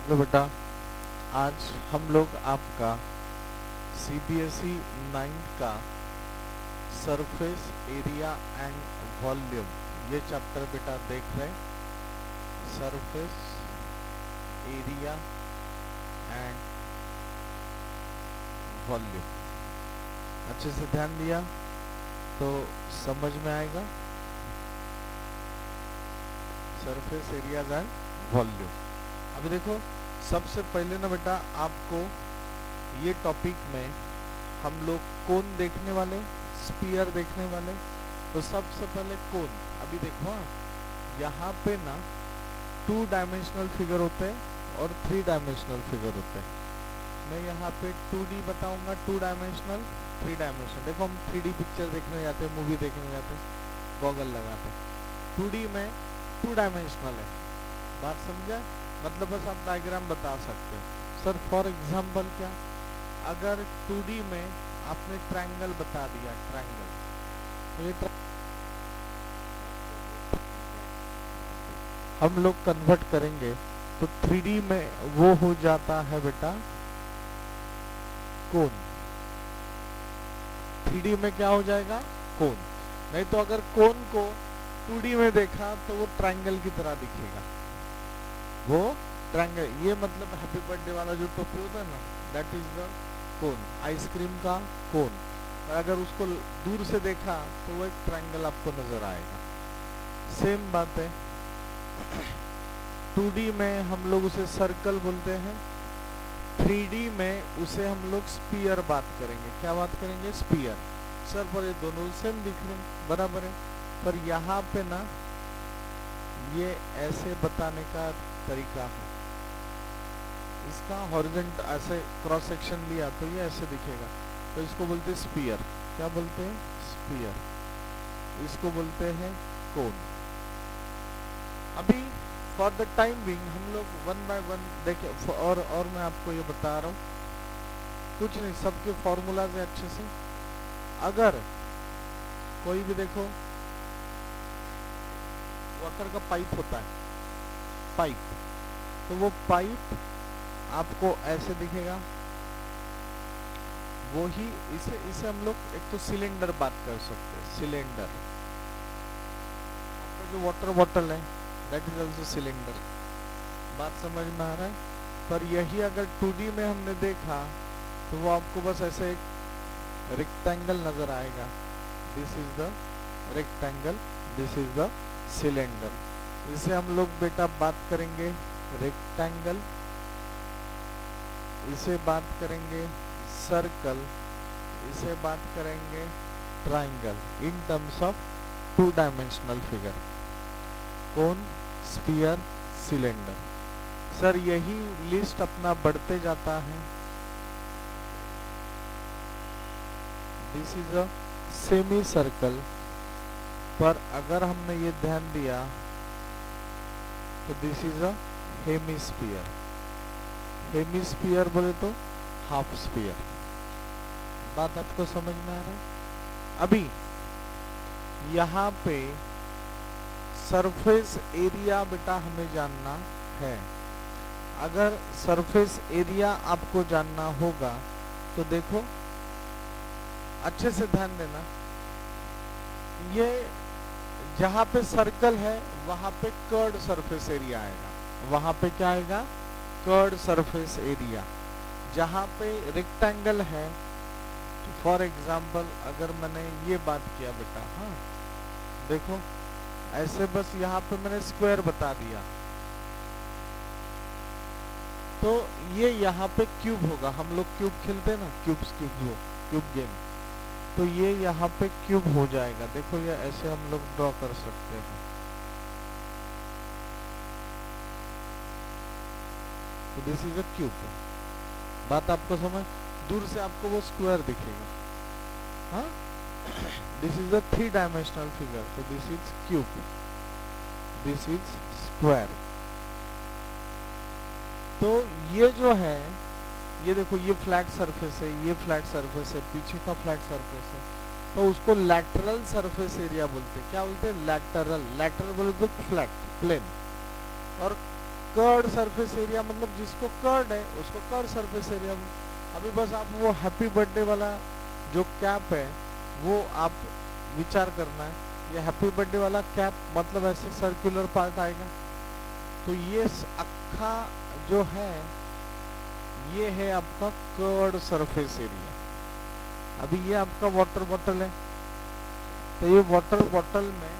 Hello बेटा, आज हम लोग आपका सीबीएसई 9th का सरफेस एरिया एंड वॉल्यूम ये चैप्टर बेटा देख रहे हैं। सरफेस एरिया एंड वॉल्यूम अच्छे से ध्यान दिया तो समझ में आएगा। Surface areas and volume. अभी देखो, सबसे पहले ना बेटा आपको ये टॉपिक में हम लोग कोन देखने वाले, स्पीयर देखने वाले। तो सबसे पहले कोन। अभी देखो यहाँ पे ना 2 डायमेंशनल फिगर होते हैं और 3 डायमेंशनल फिगर होते हैं। मैं यहाँ पे 2D बताऊंगा, 2 डायमेंशनल, 3 डायमेंशनल। देखो हम 3D पिक्चर देखने जाते हैं, मूवी देखने जाते हैं, गॉगल लगाते हैं। 2D में 2 डायमेंशनल है, बात समझा? मतलब बस आप डायग्राम बता सकते हो। सर फॉर एग्जाम्पल क्या, अगर 2D में आपने ट्रायंगल बता दिया, ट्रायंगल, तो ये हम लोग कन्वर्ट करेंगे तो 3D में वो हो जाता है बेटा कोन। 3D में क्या हो जाएगा? कोन। नहीं तो अगर कोन को 2D में देखा तो वो ट्रायंगल की तरह दिखेगा। वो ट्रायंगल, ये मतलब हैप्पी बर्थडे वाला जो टोपी होता है ना, that is the cone. Ice cream का कोन। अगर उसको दूर से देखा तो वो एक ट्रायंगल आपको नजर आएगा। सेम बात है 2D में हम लोग उसे सर्कल बोलते हैं, 3D में उसे हम लोग स्पीयर बात करेंगे। क्या बात करेंगे? स्पीयर। सर पर ये दोनों सेम दिख रहे हैं, बराबर है। पर यहाँ पे ना ये ऐसे बताने का तरीका है, इसका हॉरिजॉन्टल ऐसे क्रॉस सेक्शन लिया तो ये ऐसे दिखेगा, तो इसको बोलते हैं स्पीयर। क्या बोलते हैं? स्पीयर। इसको बोलते हैं कोन। अभी फॉर द टाइम बिंग हम लोग 1 बाय 1 देखें। और मैं आपको ये बता रहा हूँ, कुछ नहीं, सबके फॉर्मूलाज है अच्छे से। अगर कोई भी देखो, वाटर का पाइप होता है, पाइप, तो वो पाइप आपको ऐसे दिखेगा। वो ही इसे हम लोग एक तो सिलेंडर बात कर सकते हैं। सिलेंडर, आपका जो वाटर बॉटल है दैट इज ऑल्सो सिलेंडर। बात समझ में आ रहा है? पर यही अगर 2D में हमने देखा तो वो आपको बस ऐसे एक रेक्टेंगल नजर आएगा। This is the rectangle, this is the cylinder. इसे हम लोग बेटा बात करेंगे रेक्टेंगल, इसे बात करेंगे सर्कल, इसे बात करेंगे triangle in terms of 2 dimensional figure. Cone, sphere, cylinder. Sir यही लिस्ट अपना बढ़ते जाता है। This is a semi circle, पर अगर हमने ये ध्यान दिया तो this is a hemisphere. Hemisphere बोले तो हाफ स्फीयर। बात आपको समझ में आ रहा है? अभी यहाँ पे सरफेस एरिया बेटा हमें जानना है। अगर सरफेस एरिया आपको जानना होगा तो देखो अच्छे से ध्यान देना, ये जहां पे सर्कल है वहां पे कर्ड सरफेस एरिया आएगा। वहां पे क्या आएगा? Curd surface area. जहां पे रेक्टेंगल है, तो फॉर एग्जांपल अगर मैंने ये बात किया बेटा, हाँ देखो ऐसे बस यहाँ पे मैंने स्क्वायर बता दिया, तो ये यहाँ पे क्यूब होगा। हम लोग क्यूब खेलते हैं ना, क्यूब गेम, तो ये यहाँ पे क्यूब हो जाएगा। देखो ये ऐसे हम लोग ड्रॉ कर सकते हैं। तो दिस इज अ क्यूब। बात आपको समझ? दूर से आपको वो स्क्वायर दिखेगा, हाँ। This is a 3 dimensional figure, तो this is cube, this is square. तो ये जो है, ये देखो ये फ्लैट सरफेस है, ये फ्लैट सरफेस है, पीछे का फ्लैट सरफेस है, तो उसको लैटरल सरफेस एरिया बोलते हैं। क्या बोलते हैं? लैटरल। लैटरल बोले तो फ्लैट, प्लेन। और कर्ड सरफेस एरिया मतलब जिसको कर्ड है उसको कर्ड सरफेस एरिया। अभी बस आप वो हैप्पी बर्थडे वाला जो कैप है वो आप विचार करना है, ये हैप्पी बर्थडे वाला कैप मतलब ऐसे सर्कुलर पार्ट आएगा, तो ये अक्खा जो है ये है आपका कर्ड सरफेस एरिया। अभी ये आपका वाटर बॉटल है, तो ये वाटर बॉटल में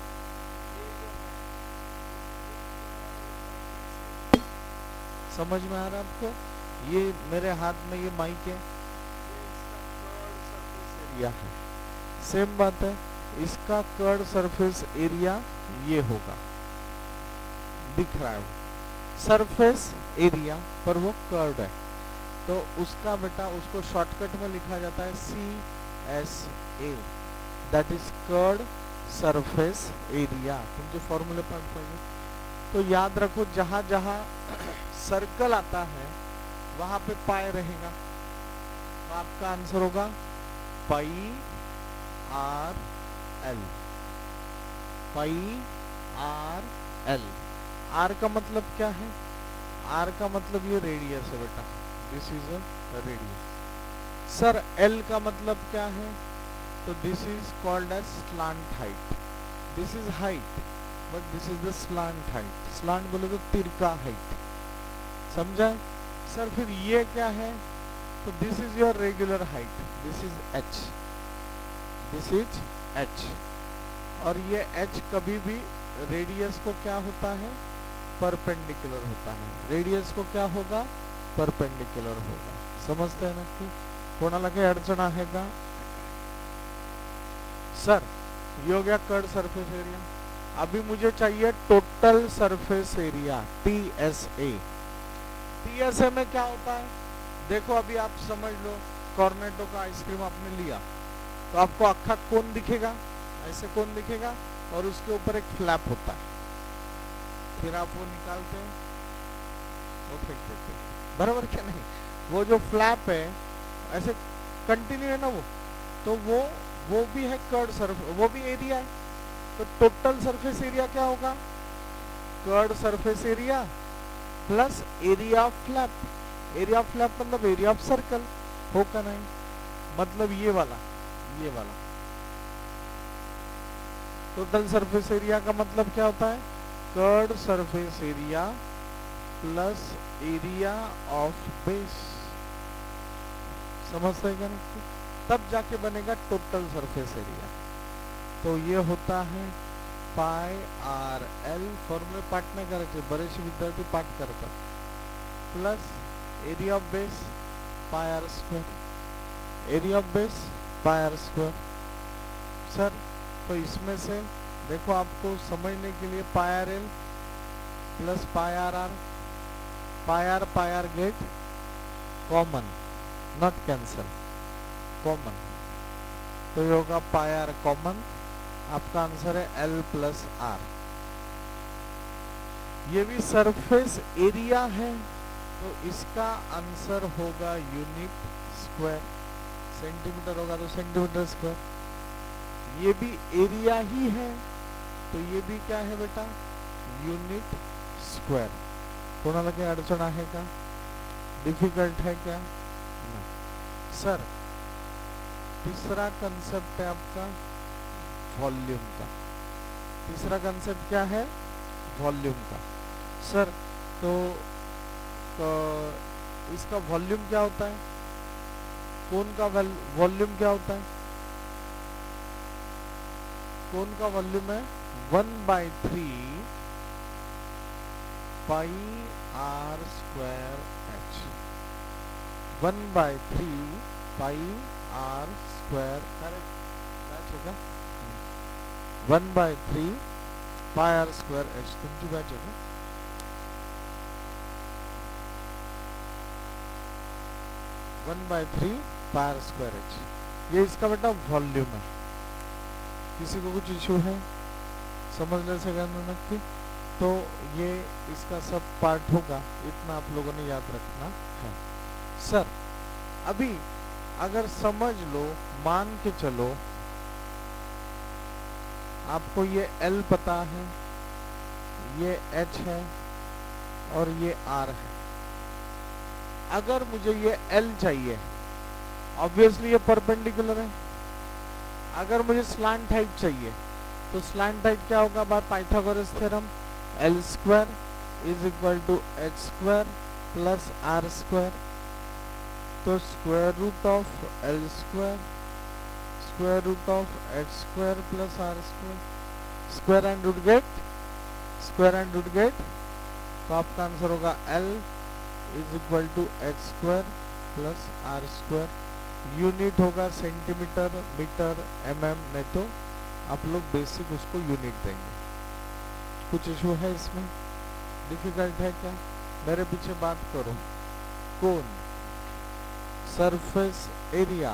समझ में आ रहा है आपको, ये मेरे हाथ में ये माइक है, एरिया है, सेम बात है, इसका कर्ड सरफेस एरिया ये होगा, दिख रहा है सरफेस एरिया पर वो कर्ड है, तो उसका बेटा उसको शॉर्टकट में लिखा जाता है CSA, that is curd surface area. तुम जो फॉर्मूले पार्ट पढ़ोगे तो याद रखो, जहां जहां सर्कल आता है वहां पे पाई रहेगा, तो आपका आंसर होगा pi r l. Pi r l, r का मतलब क्या है? आर का मतलब ये रेडियस है बेटा, this is a radius. Sir l का मतलब क्या है? तो this is called as slant height, this is height but this is the slant height. Slant बोले तो तिरका हाइट, समझा? सर फिर ये क्या है? तो this is your regular height, this is H, this is H, और ये एच कभी भी रेडियस को क्या होता है? परपेंडिकुलर होता है। रेडियस को क्या होगा? परपेंडिकुलर होगा। समजते हैं ना? कि कोणाला काही अडचण आहे का? सर ये हो गया कर्ड सरफेस एरिया। अभी मुझे चाहिए total surface area, TSA। TSA में क्या होता है? देखो अभी आप समझ लो, कॉर्नेटो का आइसक्रीम आपने लिया तो आपको अक्खा कोन दिखेगा, ऐसे कोन दिखेगा, और उसके ऊपर एक फ्लैप होता है, फिर आप वो निकालते हैं, वो फेंक देते हैं, बराबर क्या नहीं? वो जो फ्लैप है ऐसे कंटिन्यू है ना वो, तो वो भी है कर्ड सरफेस, वो भी एरिया है। तो टोटल सरफेस एरिया क्या होगा? Curd surface area plus area of flap. Area of flap मतलब एरिया ऑफ सर्कल, हो का नहीं? मतलब ये वाला टोटल सरफेस एरिया का मतलब क्या होता है? Curved surface area plus area of base. समझते हैं क्या नहीं? तब जाके बनेगा टोटल सरफेस एरिया। तो ये होता है पाई आर एल। फॉर्म्युले पाठ नाही करायचे, बरेचसे विद्यार्थी पाठ करतात, plus area of base pi r square, area of base pi r square. Sir तो इसमें से देखो आपको समझने के लिए pi r l plus pi r r, pi r get common, not cancel, common, तो ये होगा पाई आर कॉमन। आपका आंसर है L प्लस आर। ये भी सरफेस एरिया है, तो इसका आंसर होगा यूनिट स्क्वायर। सेंटीमीटर होगा तो सेंटीमीटर स्क्वायर। ये भी एरिया ही है, तो ये भी क्या है बेटा? Unit square. कोणाला काही अडचण आहे का? डिफिकल्ट है क्या? नहीं। सर तीसरा कंसेप्ट है आपका वॉल्यूम का। तीसरा कंसेप्ट क्या है? वॉल्यूम का। सर तो इसका वॉल्यूम क्या होता है? कोन का वॉल्यूम क्या होता है? कोन का वॉल्यूम है 1/3 pi r square h. 1/3 pi r square, correct match होगा। 1/3 पाई आर स्क्वायर एच तुमची बैच है ना? 1/3 पाई आर स्क्वायर एच, ये इसका बेटा वॉल्यूम है। किसी को कुछ इशू है समझने से नक्की? तो ये इसका सब पार्ट होगा, इतना आप लोगों ने याद रखना है। सर अभी अगर समझ लो, मान के चलो आपको ये L पता है, ये H है, और ये r है। अगर मुझे ये l चाहिए, ऑब्वियसली ये परपेंडिकुलर है। अगर मुझे स्लैंट हाइट चाहिए तो स्लैंट हाइट क्या होगा by Pythagoras theorem, l square is equal to h square plus r square. तो square root of l square square root of h square plus r square, square and root get, square and root get. तो आपका answer होगा l is equal to h square plus r square. Unit होगा centimetre, metre, mm, नहीं तो आप लोग basic उसको unit देंगे। कुछ इशू है इसमें, डिफिकल्ट है क्या? मेरे पीछे बात करो। Cone, surface area,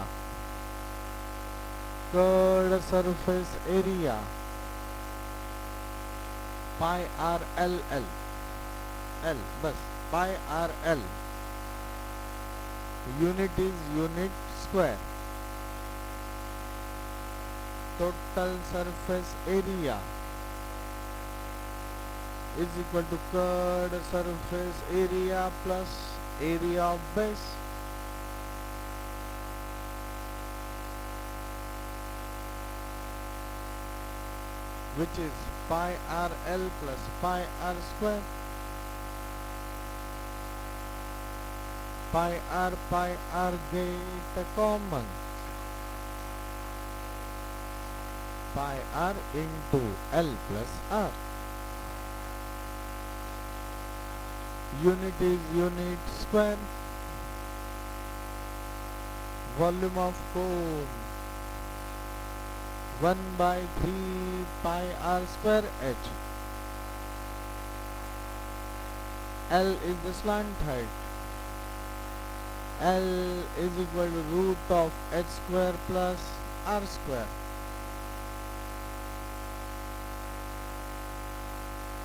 curved surface area, pi r l l, l बस pi r l. Unit is unit square. Total surface area is equal to curved surface area plus area of base. Which is pi r l plus pi r square. Pi r get a common. Pi r into l plus r. Unit is unit square. Volume of cone 1 by 3 pi r square h. L is the slant height. L is equal to root of h square plus r square.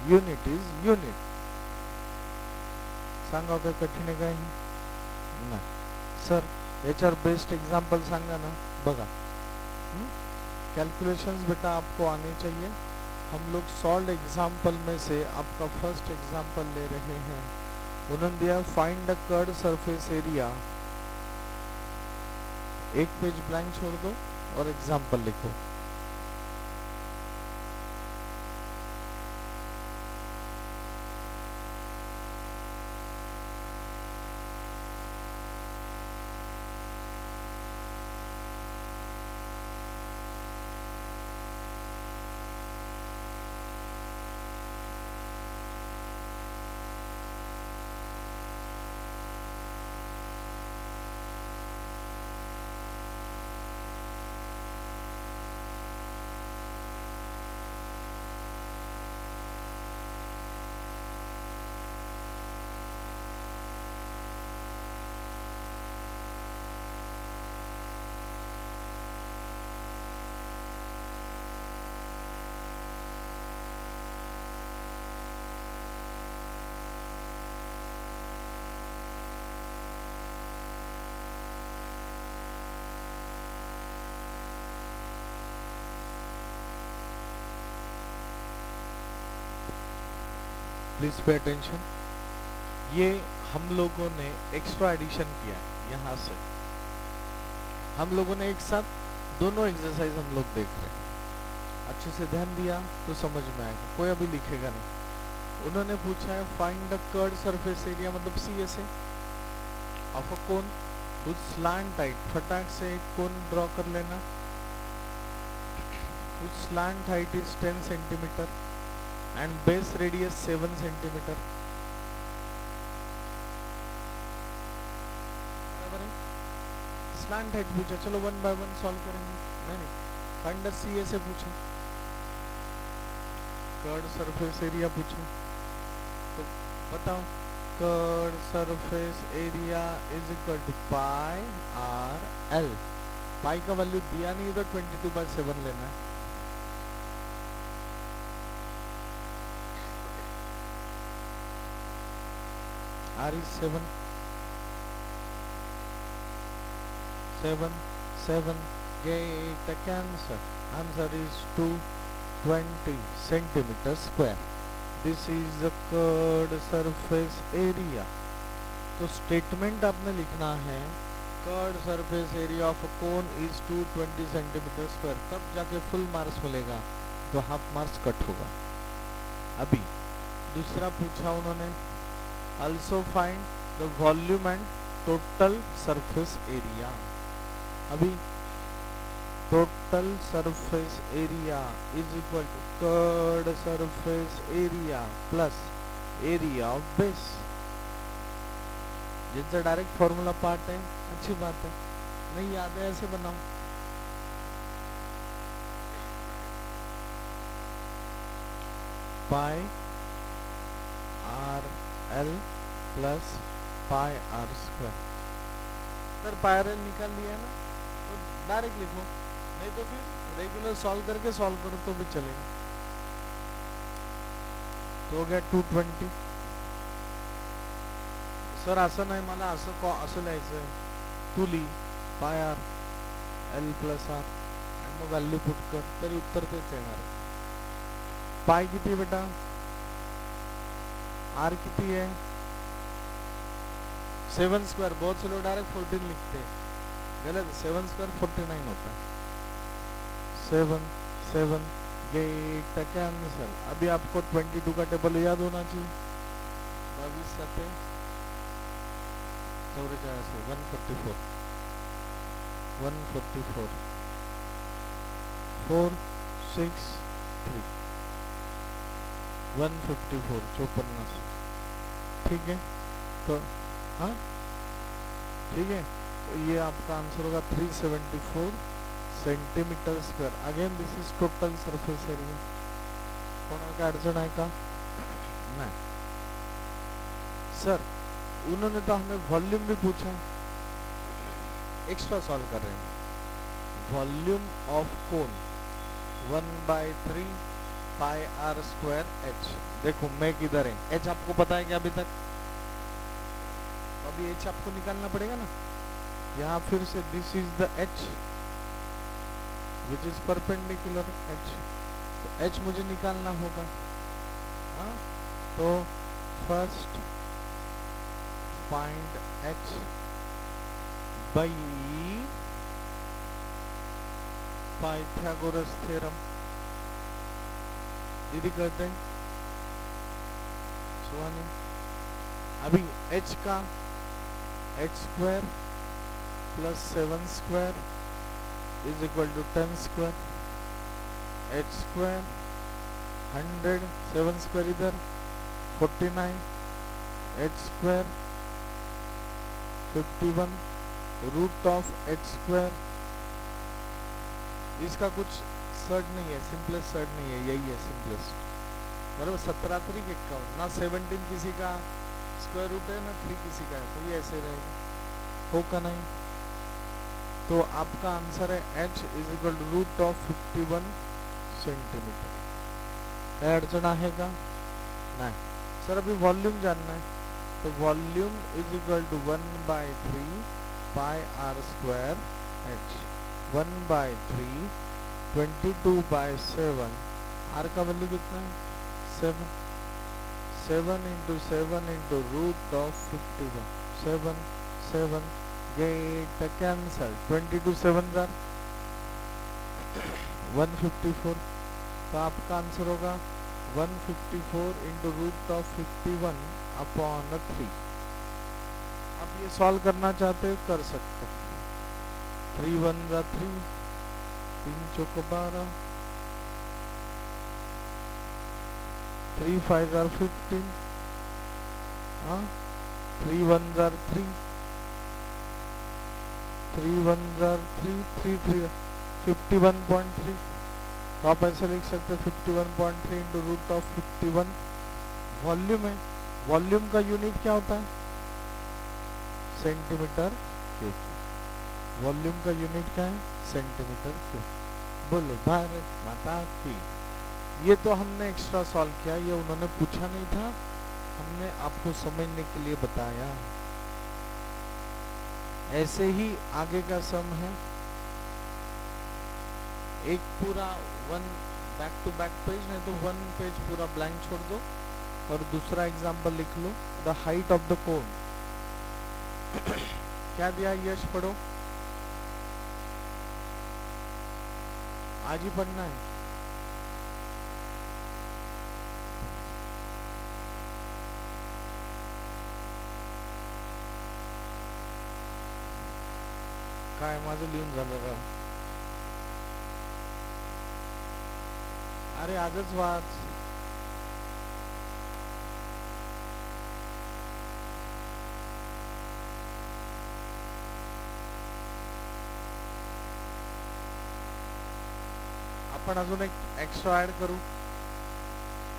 Unit is unit. सांगा काय कठीण आहे काय नाही sir, याच्यावर best example सांगा ना। बघा calculations बेटा आपको आने चाहिए। हम लोग सॉल्व एग्जांपल में से आपका फर्स्ट एग्जांपल ले रहे हैं। उन्होंने दिया find the curved surface area. एक पेज ब्लैंक छोड़ दो और एग्जांपल लिखो। Please pay attention. ये हम लोगों ने एक्स्ट्रा एडिशन किया है। यहाँ से हम लोगों ने एक साथ दोनों एक्सरसाइज हम लोग देख रहे हैं। अच्छे से ध्यान दिया तो समझ में आएगा, कोई अभी लिखेगा नहीं। उन्होंने पूछा है find the curved surface area, मतलब C S A of a cone with slant height. फटाक से एक कोन ड्रॉ कर लेना। With slant height is 10 centimetre and base radius 7 centimetre. बराबर है। स्लैंट हाइट पूछा, चलो 1 by 1 सॉल्व करेंगे। नहीं, फाइंड द सी से पूछा, कर्व्ड सरफेस एरिया पूछा। तो बताओ, curved surface area is equal to pi r l. Pi का वैल्यू दिया नहीं, तो 22/7 लेना है। R is 7, 7 get a cancer. Answer is 220 centimeter square. This is the curved surface area. तो स्टेटमेंट आपने लिखना है curved surface area of a cone is 220 centimetre square, तब जाके फुल मार्क्स मिलेगा, तो हाफ मार्क्स कट होगा। अभी दूसरा पूछा उन्होंने, also find the volume and total surface area। अभी total surface area is equal to curved surface area plus area of base। जिनसे डायरेक्ट फॉर्मूला पार्ट है अच्छी बात है, नहीं याद है ऐसे बनाओ। Pi r l plus pi r square. Sir pi r l निकाल लिया है ना, तो डायरेक्ट लिखो, नहीं तो फिर रेगुलर सॉल्व करके सॉल्व करो तो भी चलेगा। तो हो गया 220। सर असं नाही, मला असं लिहायचं आहे, तू लिही pi r l plus r आणि मग व्हॅल्यू पुट कर, तरी उत्तर तेच येणार आहे। पाय किती आहे बेटा, आर किती है 7 स्क्वायर। बहुत से लोग डायरेक्ट 14 लिखते हैं, गलत। 7 स्क्वायर 49 होता है। 7 7 गेट कैंसल। अभी आपको 22 का टेबल याद होना चाहिए। 22 7 144 144 4 6 3 154 54। ठीक है, तो हाँ ठीक है, तो ये आपका आंसर होगा 374 centimetre square. Again this is total surface area. कोणाला अडचण आहे का? नहीं सर, उन्होंने तो हमें वॉल्यूम भी पूछा, एक्स्ट्रा सॉल्व कर रहे हैं। Volume of cone 1/3 pi r square h. देखो मैं किधर है, एच आपको पता है क्या अभी तक? अभी एच आपको निकालना पड़ेगा ना। यहाँ फिर से this is the h which is perpendicular h, तो एच मुझे निकालना होगा। हाँ, तो first find h by Pythagoras theorem. दीदी कहते हैं सुहानी। अभी h का h square plus 7 square is equal to 10 square, h square 100, 7 square इधर 49, h square 51 root of h square. इसका कुछ सर्ट नहीं है, सिंपलेस्ट सर्ट नहीं है, यही है सिंपलेस्ट। बराबर 17 3 51, ना 17 किसी का स्क्वायर रूट है ना 3 किसी का है, तो ये ऐसे रहेगा, होगा नहीं। तो आपका आंसर है h is equal to root of 51 centimetre. क्या अड़चन आएगा? नहीं सर, अभी वॉल्यूम जानना है, तो volume is equal to 1/3 pi r square h। 1/3 22/7, r का वैल्यू कितना है 7, 7 into 7 into root of 51, 7 7 get cancel, 22 7 are 154। तो आपका आंसर होगा 154 into root of 51 upon 3। आप ये सॉल्व करना चाहते हो कर सकते हो। 3 1 जा 3, 3 चौक 12, 3 5 are 15, 3 1 are 3, 3 1 are 3, 3 3 51.3। तो आप ऐसे लिख सकते हैं 51.3 इंटू रूट ऑफ 51। वॉल्यूम है, वॉल्यूम का यूनिट क्या होता है? Centimetre cube. वॉल्यूम का यूनिट क्या है? Centimetre cube. बोलो भारत माता की। ये तो हमने एक्स्ट्रा सॉल्व किया, ये उन्होंने पूछा नहीं था, हमने आपको समझने के लिए बताया। ऐसे ही आगे का सम है, एक पूरा 1 बैक टू बैक पेज, नहीं तो 1 पेज पूरा ब्लैंक छोड़ दो, और दूसरा एग्जांपल लिख लो, the height of the cone. क्या दिया यश, पढ़ो, आज ही पढ़ना है। काय माझं लिहून झालं राव, अरे आजच वाच। आपण अजून एक एक्स्ट्रा ऍड करू,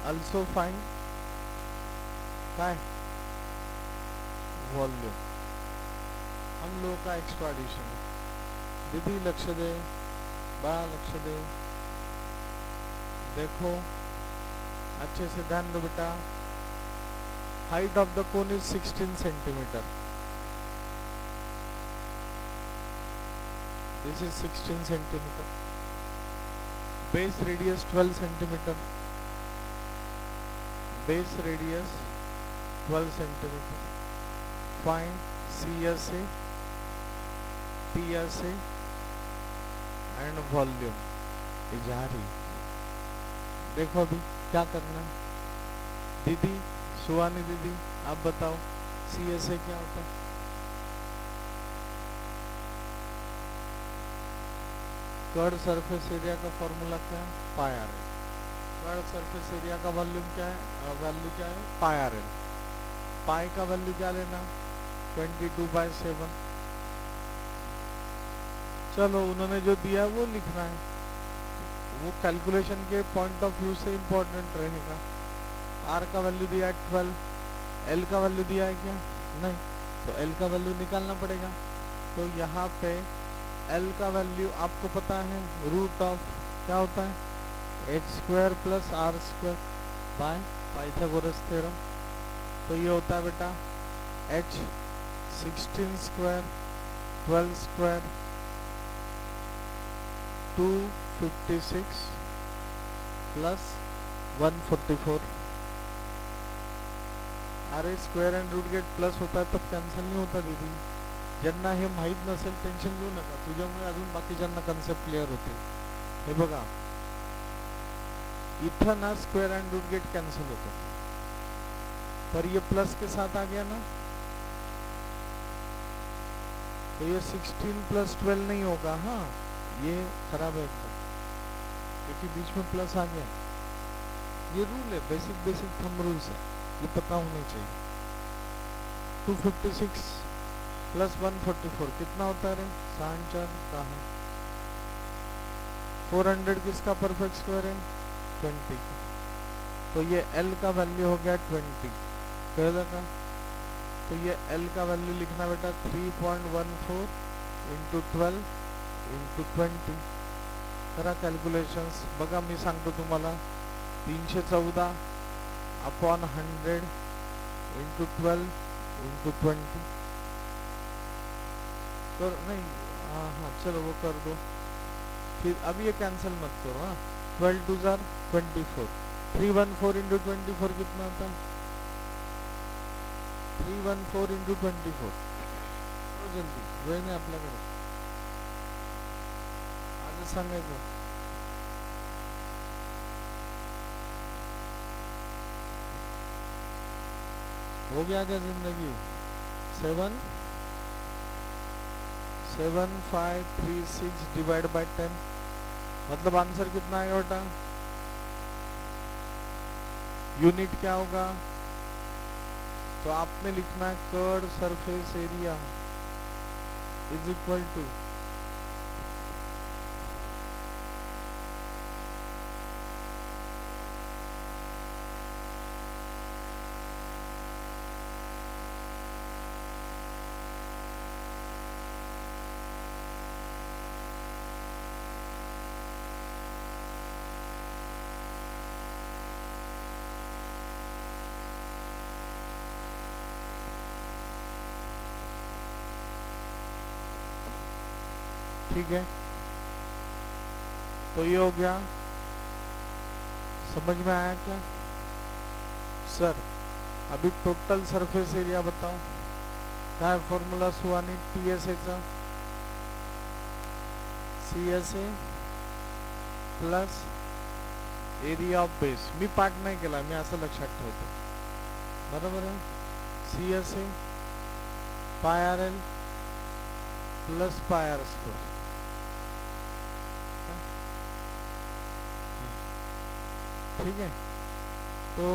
अल्सो फाइंड काय वॉल्यूम, हम लोगों का एक्स्ट्रा एडिशन। दीदी लक्ष दे, बड़ा लक्ष दे, देखो अच्छे से ध्यान दो बेटा। Height of the cone is 16 centimetre, this is 16 centimetre. Base radius 12 centimetre, base radius 12 centimetre. Find CSA, PSA and volume Hazari. देखो अभी क्या करना है, दीदी सुहानी दीदी आप बताओ CSA क्या होता है। कर्ड सरफेस एरिया का फॉर्मूला क्या है, pi r l. Curved surface area का वॉल्यूम क्या है, वैल्यू क्या है, पाई आर एल। पाई का वैल्यू क्या लेना, 22/7। चलो उन्होंने जो दिया है वो लिखना है, वो कैलकुलेशन के पॉइंट ऑफ व्यू से इम्पोर्टेंट रहेगा। आर का वैल्यू दिया है 12, एल का वैल्यू दिया है क्या, नहीं, तो एल का वैल्यू निकालना पड़ेगा। तो यहाँ पे एल का वैल्यू आपको पता है, रूट ऑफ क्या होता है, h² + r² bye Pythagoras theorem. तो ये होता है बेटा h 16² 12² 256 + 144। अरे square and root get plus होता है तब कॅन्सल नाही होता दीदी। ज्यांना हे माहीत नसेल टेन्शन घेऊ नका, तुझ्यामुळे अजून बाकीच्यांना कन्सेप्ट क्लिअर होते। हे बघा इथं ना square and root get cancel होता, पर ये प्लस के साथ आ गया ना, तो ये 16 + 12 नहीं होगा। हाँ ये खराब है एकदम, क्योंकि बीच में प्लस आ गया। ये रूल है, बेसिक थंब रूल्स है, ये पता होने चाहिए। 256 + 144 कितना होता है, 4 का है। 400 किसका परफेक्ट स्क्वायर है, 20। तो ये L का वैल्यू हो गया 20, कह लगा। तो ये L का वैल्यू लिखना बेटा 3.14 × 12 × 20। करा कॅल्क्युलेशन्स, बघा मी सांगतो तुम्हाला, 314 / 100 × 12 × 20 कर नहीं, हाँ चलो वो कर दो। फिर अब ये कैंसिल मत करो। हाँ 12 × 2 = 24, 314 × 24 कितना आता है, 314 × 24। जल्दी वेळ नाही आपल्याकडे, आजच सांगायचं। हो गया क्या जिंदगी, 77536 / 10, मतलब आंसर कितना आएगा बेटा, यूनिट क्या होगा, तो आपने लिखना है कर्ड सरफेस एरिया = ठीक है। तो ये हो गया, समझ में आया क्या, सर अभी टोटल सरफेस एरिया बताओ काय फॉर्म्युला सुहानी TSA चा CSA plus area of base. मी पाठ नाही केला, मी असं लक्षात ठेवतो. बरोबर आहे. CSA पाय RL प्लस पाय R स्क्वायर. ठीक है. तो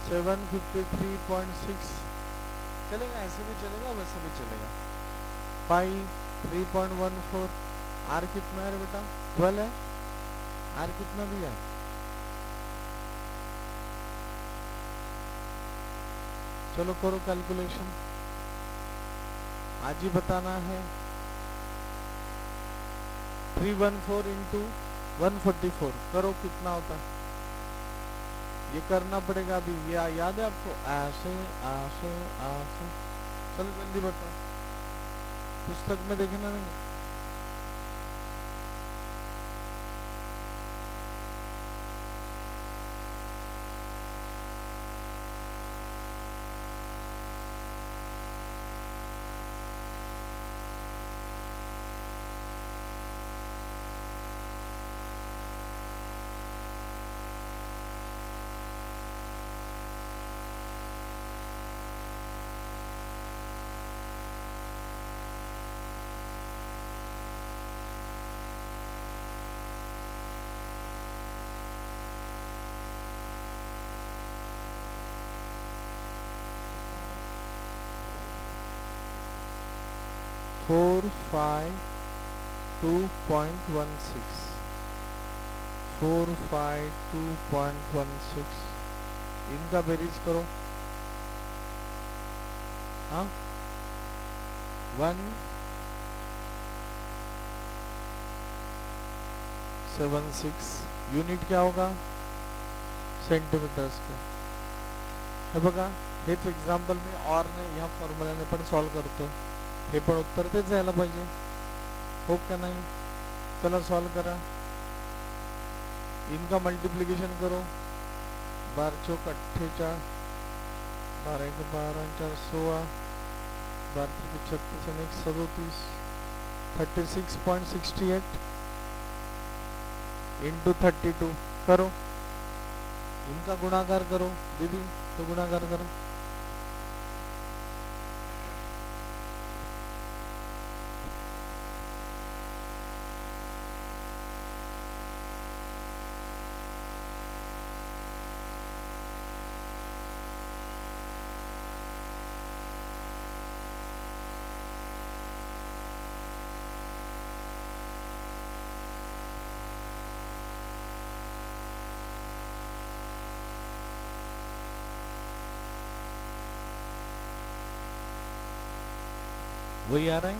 753.6 चलेगा, ऐसे भी चलेगा वैसे भी चलेगा. पाई 3.14. R कितना है बेटा? 12 है. R कितना दिया है? चलो करो कैलकुलेशन. आज ही बताना है. 314 इंटू 144 करो कितना होता है. ये करना पड़ेगा अभी. ये याद है आपको? ऐसे ऐसे ऐसे. चलो जल्दी बताओ. पुस्तक में देखना नहीं. फोर 452.16 452.16 इनका बेरीज करो. हाँ 176 यूनिट क्या होगा? सेंटीमीटर्स का. हे बघा, हेच एक्झाम्पल मी ऑर ने ह्या फॉर्म्युल्याने पण सॉल्व करतो. हे पण उत्तर तेच यायला पाहिजे. हो का नाही? चला सॉल्व करा. इनका मल्टीप्लिकेशन करो. 12 चौक 48, 12 1 12 4 16, 12 3 36 और 1 37, 36.68 इंटू 32 करो. इनका गुणाकार करो. दीदी तो गुणाकार करो. वही आ रहा है.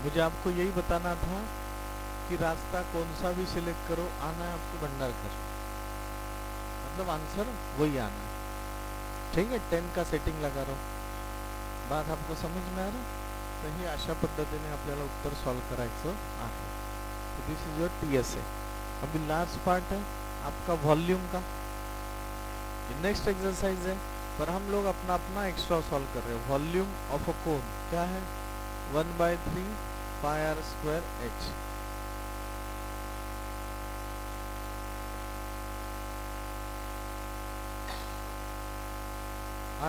मुझे आपको यही बताना था कि रास्ता कौन सा भी सिलेक्ट करो, आना है आपको भंडारकर. मतलब आंसर वही आना है. ठीक है. 10 का सेटिंग लगा रहा हूँ. बात आपको समझ में आ रहा है? तर ही अशा पद्धतीने आपल्याला उत्तर सॉल्व करायचं आहे. This is your TSA. अभी लास्ट पार्ट है आपका वॉल्यूम का. नेक्स्ट एक्सरसाइज है पर हम लोग अपना अपना एक्स्ट्रा सॉल्व कर रहे हैं. वॉल्यूम ऑफ अ कोन क्या है? 1/3 पाई R स्क्वायर H.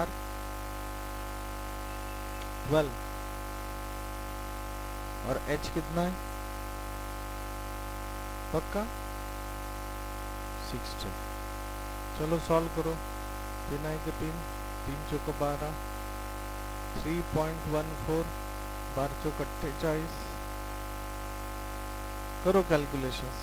R 12 और H कितना है? पक्का 16. चलो सॉल्व करो. 3 1 3 3 चौक 12, 3.14, 12 चौक 48. करो कैलकुलेशंस.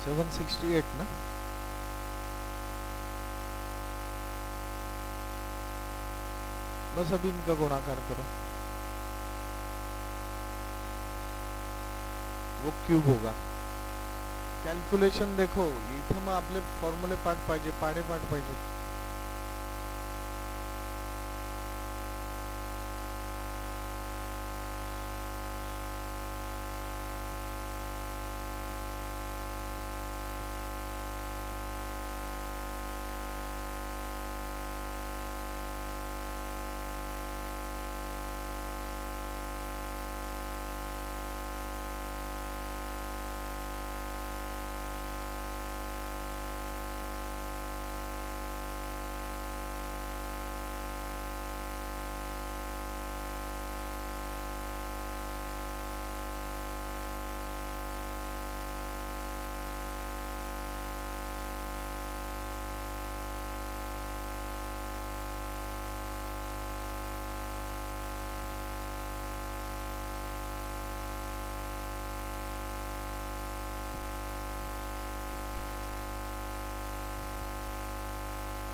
सेवन 68 ना. बस अभी इनका गुणाकार करो. वो क्यूब होगा. कॅल्क्युलेशन देखो इथे मग आपले फॉर्म्युले पाठ पाहिजे, पाढे पाठ पाहिजे.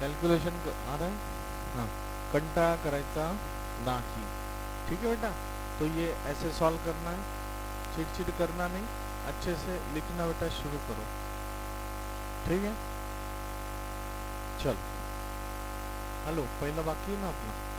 कॅल्क्युलेशन आ रहा है. हाँ, कंटाळा करायचा नाही. ठीक है बेटा, तो ये ऐसे सॉल्व करना है, चिड़चिड़ करना नहीं, अच्छे से लिखना बेटा शुरू करो. ठीक है, चल. हेलो, पहिला बाकी है ना अपना.